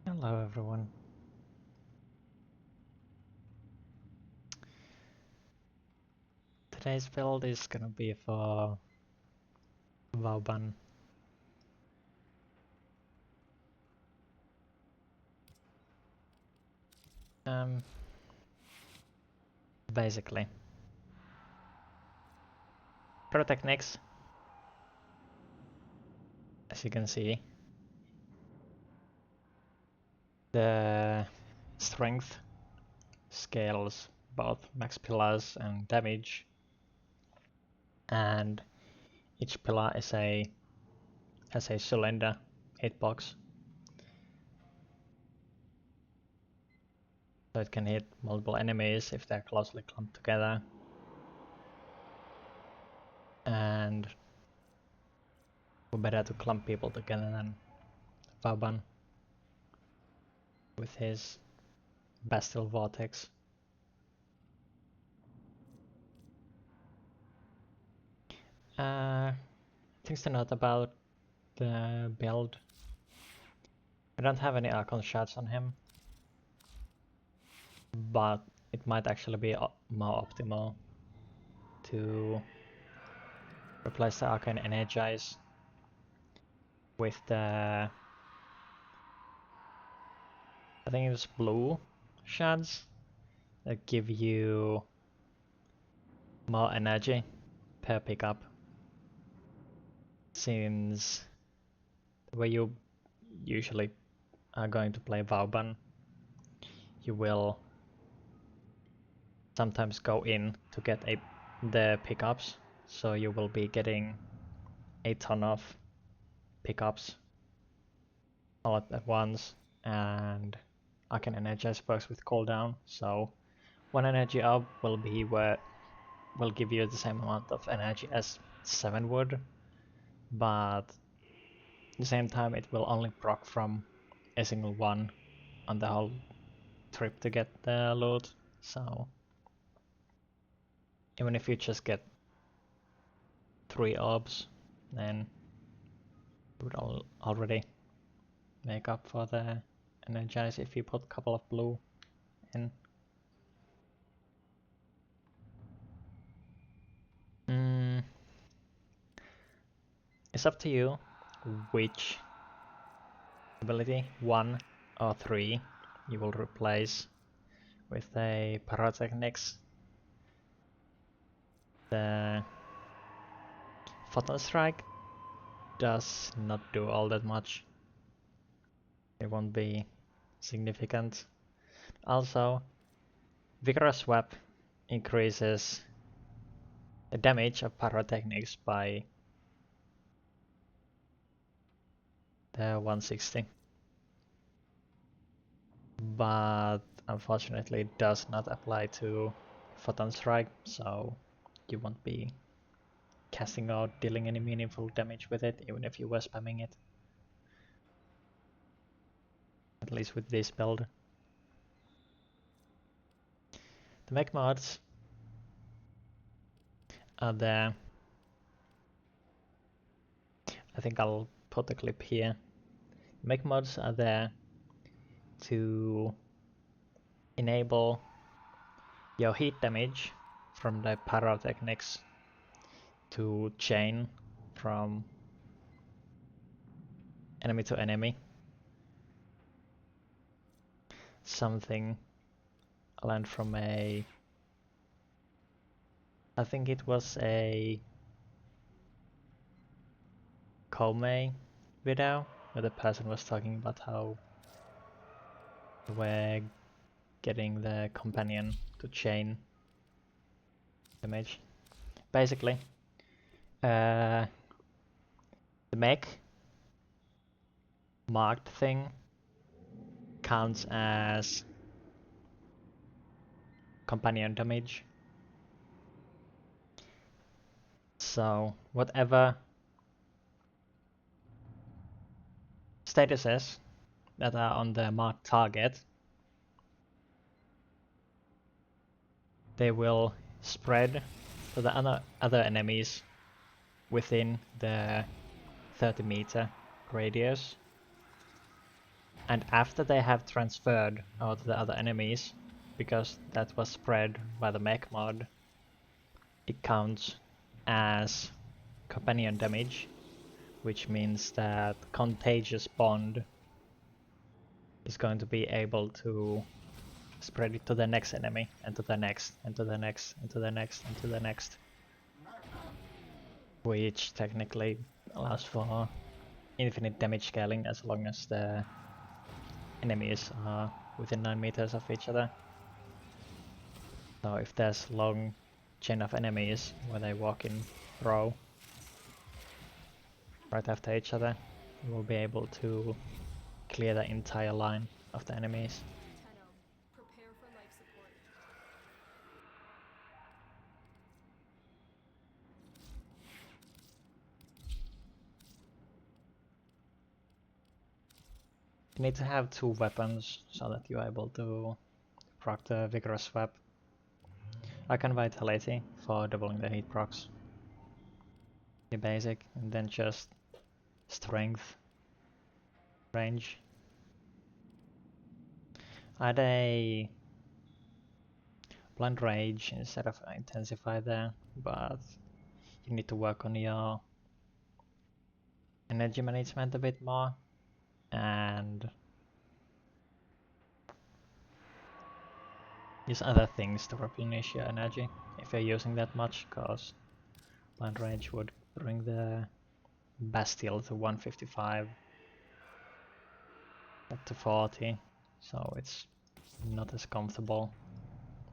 Hello everyone. Today's build is gonna be for vauban. Basically. Pyrotechnics, as you can see. The strength scales both max pillars and damage, and each pillar has a cylinder hitbox, so it can hit multiple enemies if they're closely clumped together. And better to clump people together than vauban with his Bastille Vortex. Things to note about the build. I don't have any Archon shots on him, but it might actually be more optimal to replace the Archon Energize with the, I think it's blue shards that give you more energy per pickup, since where you usually are going to play vauban, you will sometimes go in to get the pickups, so you will be getting a ton of pickups all at once, and I can energize works with cooldown, so one energy up will give you the same amount of energy as 7 would, but at the same time it will only proc from a single one on the whole trip to get the loot, so even if you just get 3 orbs, then it would already make up for the energize if you put a couple of blue in. It's up to you which ability, 1 or 3, you will replace with a pyrotechnics. The photon strike does not do all that much. It won't be significant. Also, vigorous swap increases the damage of pyrotechnics by the 160, but unfortunately it does not apply to photon strike, so you won't be casting out, dealing any meaningful damage with it, even if you were spamming it. At least with this build. The mech mods are there. I think I'll put the clip here. Mech mods are there to enable your heat damage from the pyrotechnics to chain from enemy to enemy. Something I learned from I think it was a Komei video where the person was talking about how we're getting the companion to chain damage. Basically, the mech marked thing counts as companion damage. So whatever statuses that are on the marked target, they will spread to the other enemies within the 30-meter radius. And after they have transferred out to the other enemies, because that was spread by the mech mod, it counts as companion damage, which means that contagious bond is going to be able to spread it to the next enemy, and to the next, and to the next, and to the next, and to the next. Which technically allows for infinite damage scaling as long as the enemies are within 9 meters of each other. So if there's long chain of enemies where they walk in row right after each other, you will be able to clear the entire line of the enemies. Prepare for life support. You need to have 2 weapons so that you're able to proc the vigorous swap. I can vitality for doubling the heat procs. The basic, and then just strength, range. Add a blind rage instead of intensify there, but you need to work on your energy management a bit more, and use other things to replenish your energy if you're using that much, because blind rage would bring the Bastille to 155 up to 40, so it's not as comfortable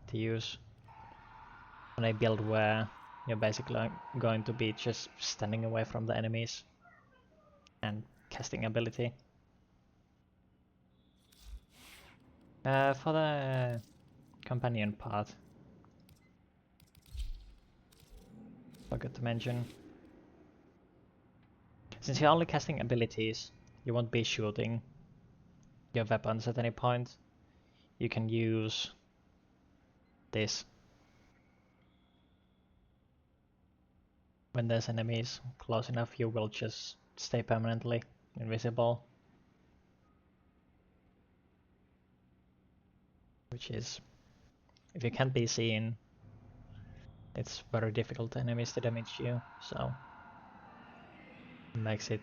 to use on a build where you're basically going to be just standing away from the enemies and casting ability. For the companion part, forgot to mention, since you're only casting abilities, you won't be shooting your weapons at any point. You can use this when there's enemies close enough. You will just stay permanently invisible, which is, if you can't be seen, it's very difficult for enemies to damage you, so it makes it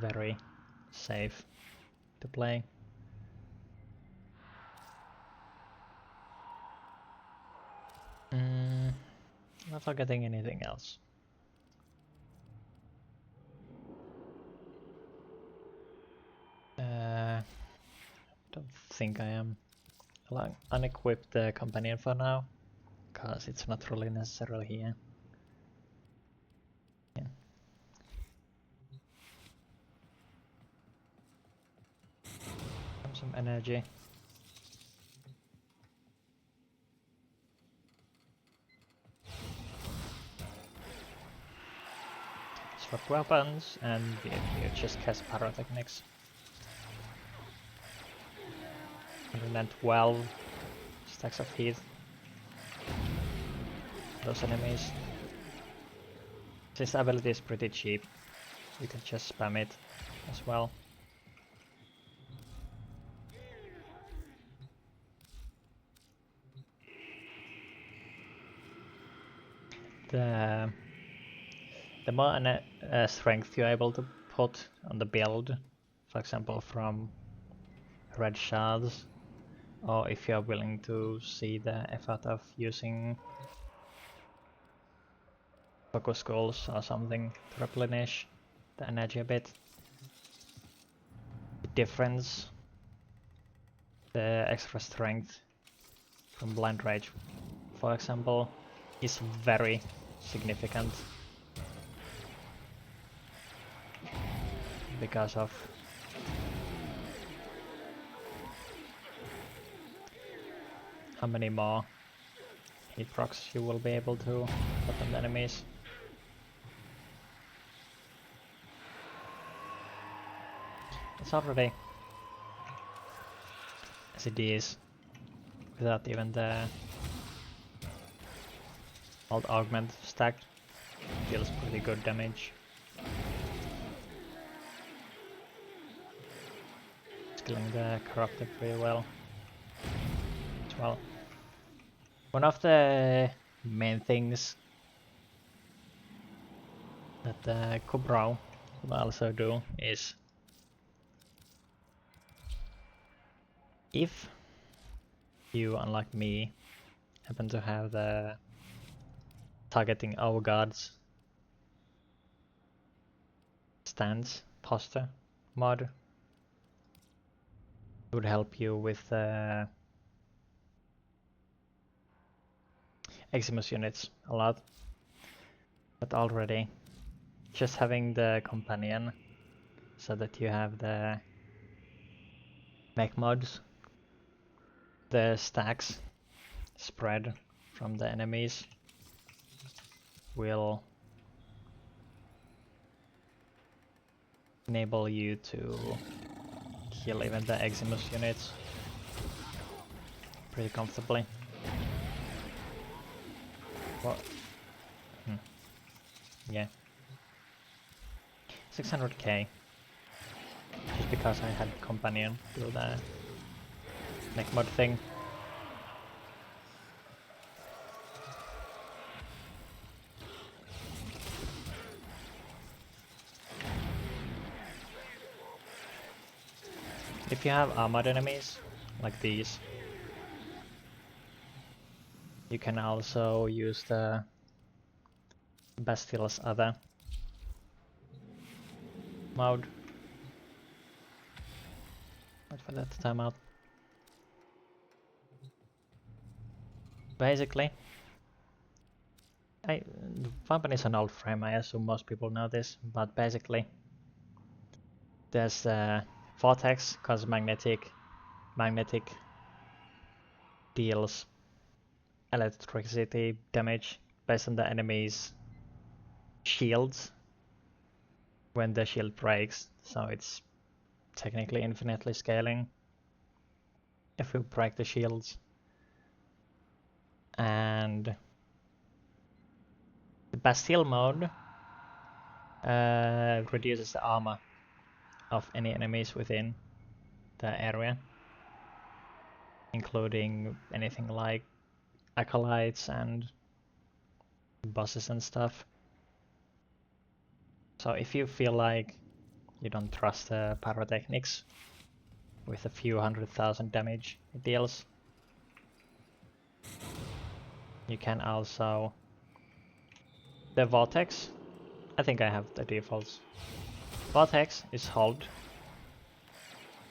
very safe to play. Not forgetting anything else. Don't think I am. I'll unequip the companion for now, because it's not really necessary here. Yeah. Some energy. Swap weapons, and you just cast pyrotechnics. 112 stacks of heat. Those enemies. Since the ability is pretty cheap, you can just spam it as well. The more strength you're able to put on the build, for example from red shards, or if you're willing to see the effort of using focus skulls or something to replenish the energy a bit. The difference, the extra strength from blind rage, for example, is very significant because of how many more hit procs you will be able to put on the enemies. It's already as it is, without even the old augment stack, deals pretty good damage. It's killing the corrupted pretty well as well. One of the main things that the Cobra will also do is if you, unlike me, happen to have the targeting our gods stance posture mod, it would help you with Eximus units a lot. But already just having the companion so that you have the mech mods, the stacks spread from the enemies will enable you to kill even the Eximus units pretty comfortably. What? Yeah. 600k. Just because I had companion do the mech mod thing. If you have armored enemies, like these, you can also use the Bastille's other mode. Wait for that to time out. Basically, vauban is an old frame, I assume most people know this, but basically there's vortex, cause magnetic deals electricity damage based on the enemy's shields when the shield breaks, so it's technically infinitely scaling if we break the shields. And the Bastille mode reduces the armor of any enemies within the area, including anything like acolytes and bosses and stuff. So if you feel like you don't trust the pyrotechnics with a few 100,000 damage it deals, you can also... The vortex, I think I have the defaults. Vortex is hold,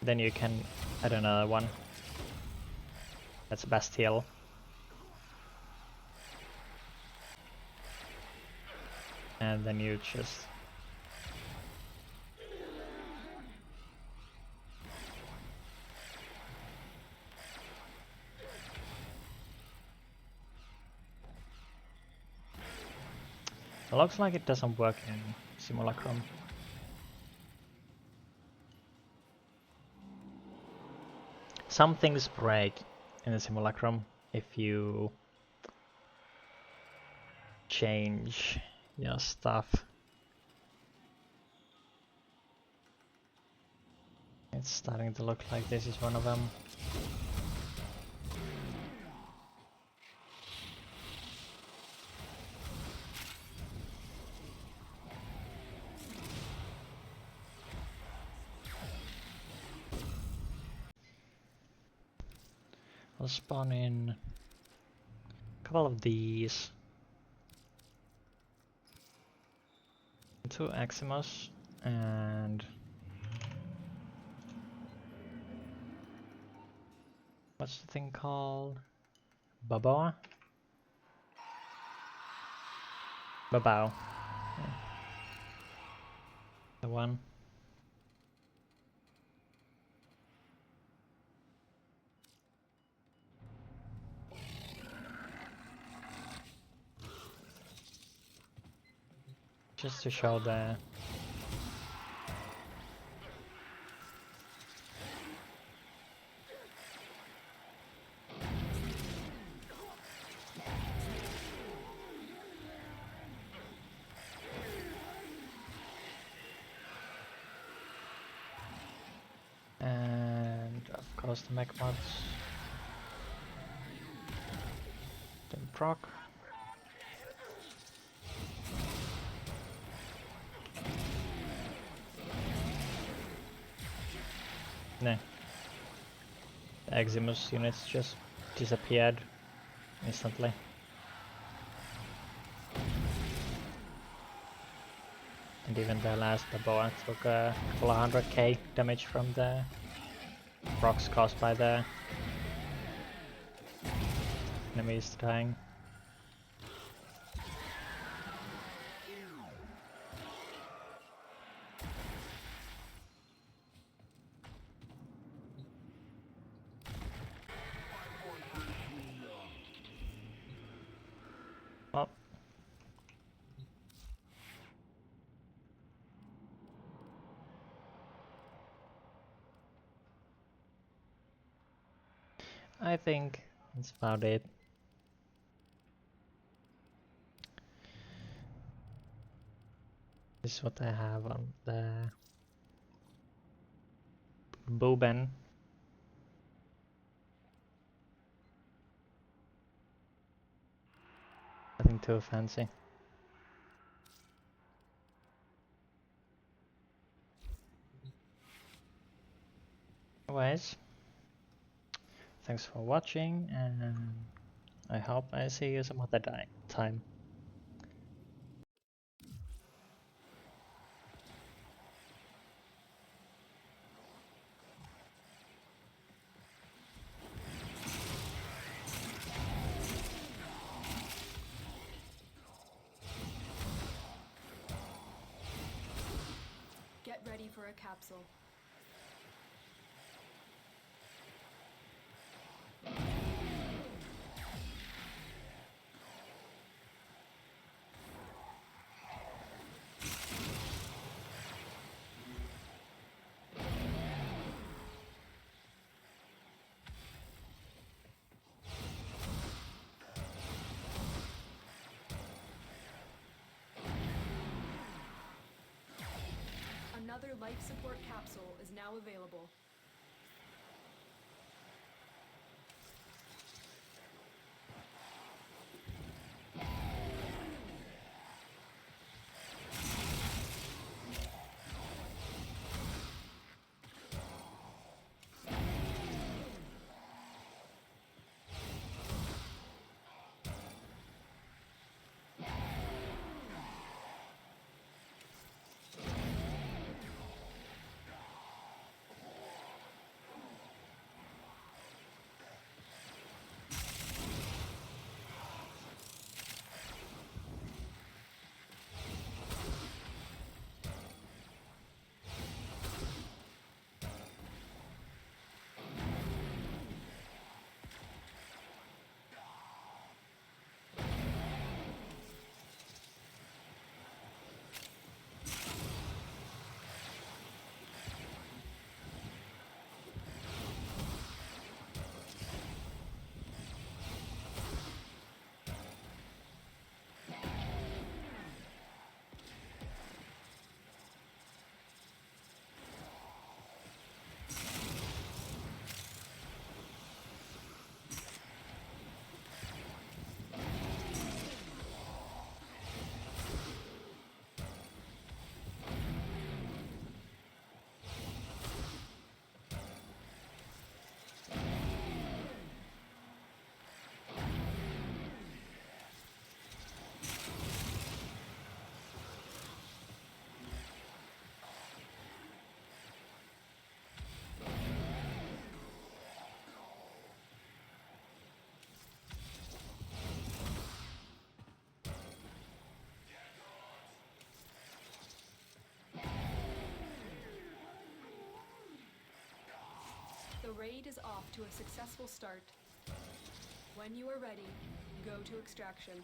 then you can add another one. That's Bastille. And then you just... It looks like it doesn't work in Simulacrum. Some things break in the Simulacrum if you change your stuff. It's starting to look like this is one of them. I'll spawn in a couple of these. 2 Eximus and... What's the thing called? Babao? Babao. Yeah. The one. Just to show the... goes the mech mods. Then proc. Nah. The Eximus units just disappeared instantly. And even the last Boa took a couple of 100k damage from the rocks caused by the enemies dying. Well, I think that's about it. This is what I have on the vauban. Nothing too fancy. Anyways, thanks for watching, and I hope I see you some other time. Get ready for a capsule. Another life support capsule is now available. The raid is off to a successful start. When you are ready, go to extraction.